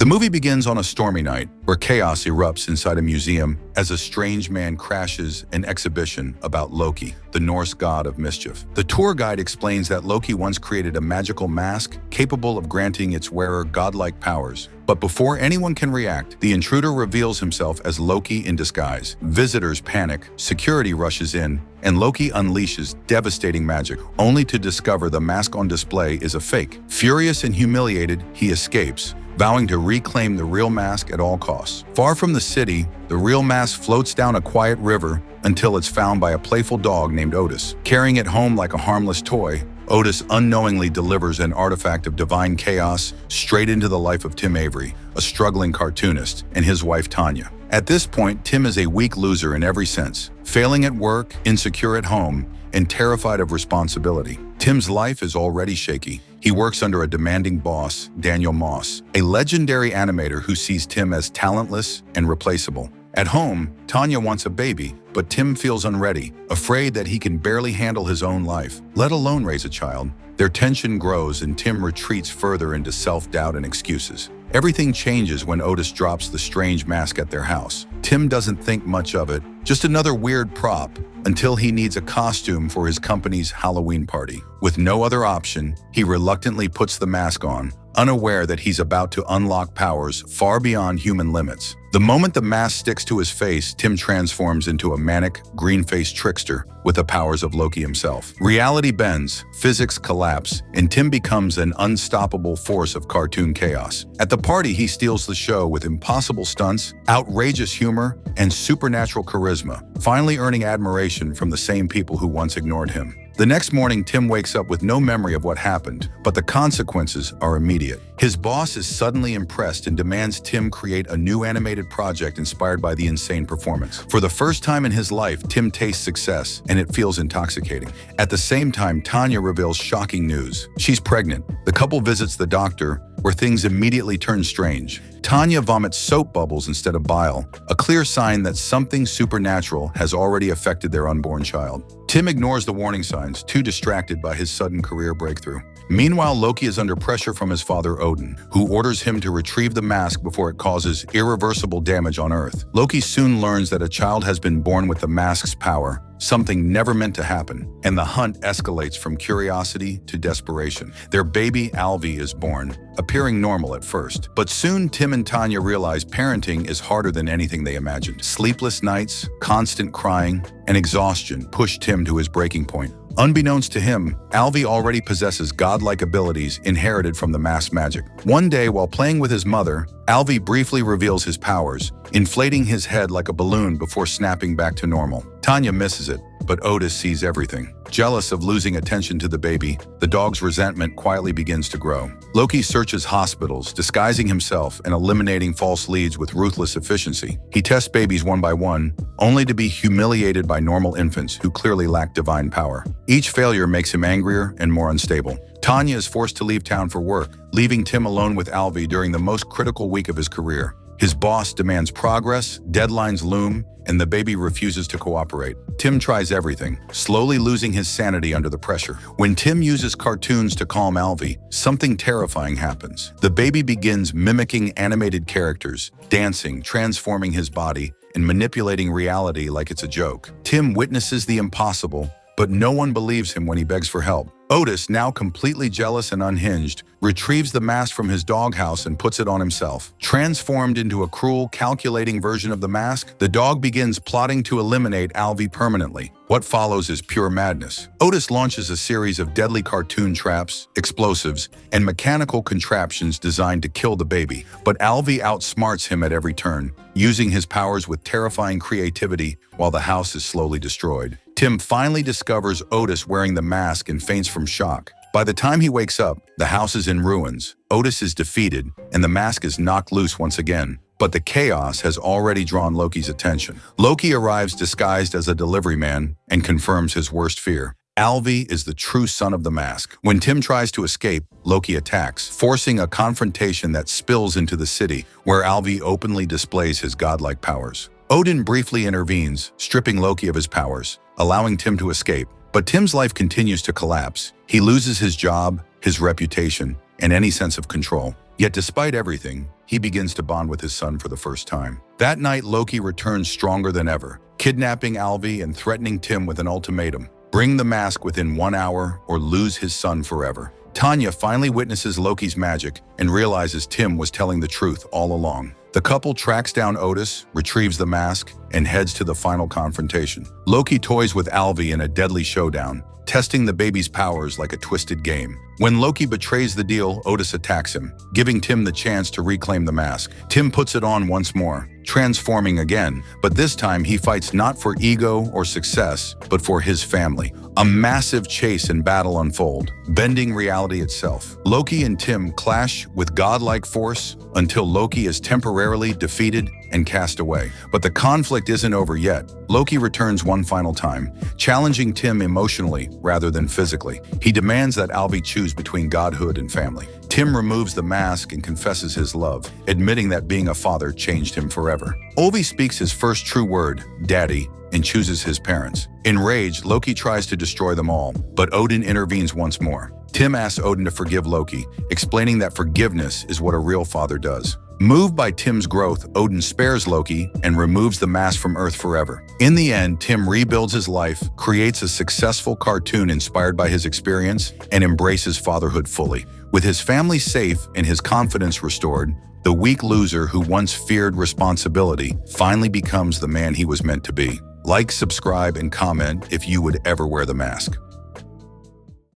movie begins on a stormy night where chaos erupts inside a museum as a strange man crashes an exhibition about Loki, the Norse god of mischief. The tour guide explains that Loki once created a magical mask capable of granting its wearer godlike powers. But before anyone can react, the intruder reveals himself as Loki in disguise. Visitors panic, security rushes in, and Loki unleashes devastating magic, only to discover the mask on display is a fake. Furious and humiliated, he escapes, vowing to reclaim the real mask at all costs. Far from the city, the real mask floats down a quiet river until it's found by a playful dog named Otis. Carrying it home like a harmless toy, Otis unknowingly delivers an artifact of divine chaos straight into the life of Tim Avery, a struggling cartoonist, and his wife Tanya. At this point, Tim is a weak loser in every sense, failing at work, insecure at home, and terrified of responsibility. Tim's life is already shaky. He works under a demanding boss, Daniel Moss, a legendary animator who sees Tim as talentless and replaceable. At home, Tanya wants a baby, but Tim feels unready, afraid that he can barely handle his own life, let alone raise a child. Their tension grows and Tim retreats further into self-doubt and excuses. Everything changes when Otis drops the strange mask at their house. Tim doesn't think much of it, just another weird prop, until he needs a costume for his company's Halloween party. With no other option, he reluctantly puts the mask on, unaware that he's about to unlock powers far beyond human limits. The moment the mask sticks to his face, Tim transforms into a manic, green-faced trickster with the powers of Loki himself. Reality bends, physics collapse, and Tim becomes an unstoppable force of cartoon chaos. At the party, he steals the show with impossible stunts, outrageous humor, and supernatural charisma, finally earning admiration from the same people who once ignored him. The next morning, Tim wakes up with no memory of what happened, but the consequences are immediate. His boss is suddenly impressed and demands Tim create a new animated project inspired by the insane performance. For the first time in his life, Tim tastes success, and it feels intoxicating. At the same time, Tanya reveals shocking news. She's pregnant. The couple visits the doctor, where things immediately turn strange. Tanya vomits soap bubbles instead of bile, a clear sign that something supernatural has already affected their unborn child. Tim ignores the warning signs, too distracted by his sudden career breakthrough. Meanwhile, Loki is under pressure from his father Odin, who orders him to retrieve the mask before it causes irreversible damage on Earth. Loki soon learns that a child has been born with the mask's power, something never meant to happen, and the hunt escalates from curiosity to desperation. Their baby, Alvi, is born, appearing normal at first. But soon, Tim and Tanya realize parenting is harder than anything they imagined. Sleepless nights, constant crying, and exhaustion push Tim to his breaking point. Unbeknownst to him, Alvi already possesses godlike abilities inherited from the mask's magic. One day, while playing with his mother, Alvi briefly reveals his powers, inflating his head like a balloon before snapping back to normal. Tanya misses it, but Otis sees everything. Jealous of losing attention to the baby, the dog's resentment quietly begins to grow. Loki searches hospitals, disguising himself and eliminating false leads with ruthless efficiency. He tests babies one by one, only to be humiliated by normal infants who clearly lack divine power. Each failure makes him angrier and more unstable. Tanya is forced to leave town for work, leaving Tim alone with Alvi during the most critical week of his career. His boss demands progress, deadlines loom, and the baby refuses to cooperate. Tim tries everything, slowly losing his sanity under the pressure. When Tim uses cartoons to calm Alvi, something terrifying happens. The baby begins mimicking animated characters, dancing, transforming his body, and manipulating reality like it's a joke. Tim witnesses the impossible, but no one believes him when he begs for help. Otis, now completely jealous and unhinged, retrieves the mask from his doghouse and puts it on himself. Transformed into a cruel, calculating version of the mask, the dog begins plotting to eliminate Alvi permanently. What follows is pure madness. Otis launches a series of deadly cartoon traps, explosives, and mechanical contraptions designed to kill the baby. But Alvi outsmarts him at every turn, using his powers with terrifying creativity while the house is slowly destroyed. Tim finally discovers Otis wearing the mask and faints from shock. By the time he wakes up, the house is in ruins, Otis is defeated, and the mask is knocked loose once again. But the chaos has already drawn Loki's attention. Loki arrives disguised as a delivery man and confirms his worst fear. Alvi is the true son of the mask. When Tim tries to escape, Loki attacks, forcing a confrontation that spills into the city, where Alvi openly displays his godlike powers. Odin briefly intervenes, stripping Loki of his powers, allowing Tim to escape. But Tim's life continues to collapse. He loses his job, his reputation, and any sense of control. Yet despite everything, he begins to bond with his son for the first time. That night, Loki returns stronger than ever, kidnapping Alvi and threatening Tim with an ultimatum. Bring the mask within 1 hour or lose his son forever. Tanya finally witnesses Loki's magic and realizes Tim was telling the truth all along. The couple tracks down Otis, retrieves the mask, and heads to the final confrontation. Loki toys with Alvi in a deadly showdown, testing the baby's powers like a twisted game. When Loki betrays the deal, Otis attacks him, giving Tim the chance to reclaim the mask. Tim puts it on once more, transforming again, but this time he fights not for ego or success, but for his family. A massive chase and battle unfold, bending reality itself. Loki and Tim clash with godlike force until Loki is temporarily defeated and cast away. But the conflict isn't over yet. Loki returns one final time, challenging Tim emotionally rather than physically. He demands that Alvi choose between godhood and family. Tim removes the mask and confesses his love, admitting that being a father changed him forever. Alvi speaks his first true word, Daddy, and chooses his parents. Enraged, Loki tries to destroy them all, but Odin intervenes once more. Tim asks Odin to forgive Loki, explaining that forgiveness is what a real father does. Moved by Tim's growth, Odin spares Loki and removes the mask from Earth forever. In the end, Tim rebuilds his life, creates a successful cartoon inspired by his experience, and embraces fatherhood fully. With his family safe and his confidence restored, the weak loser who once feared responsibility finally becomes the man he was meant to be. Like, subscribe, and comment if you would ever wear the mask.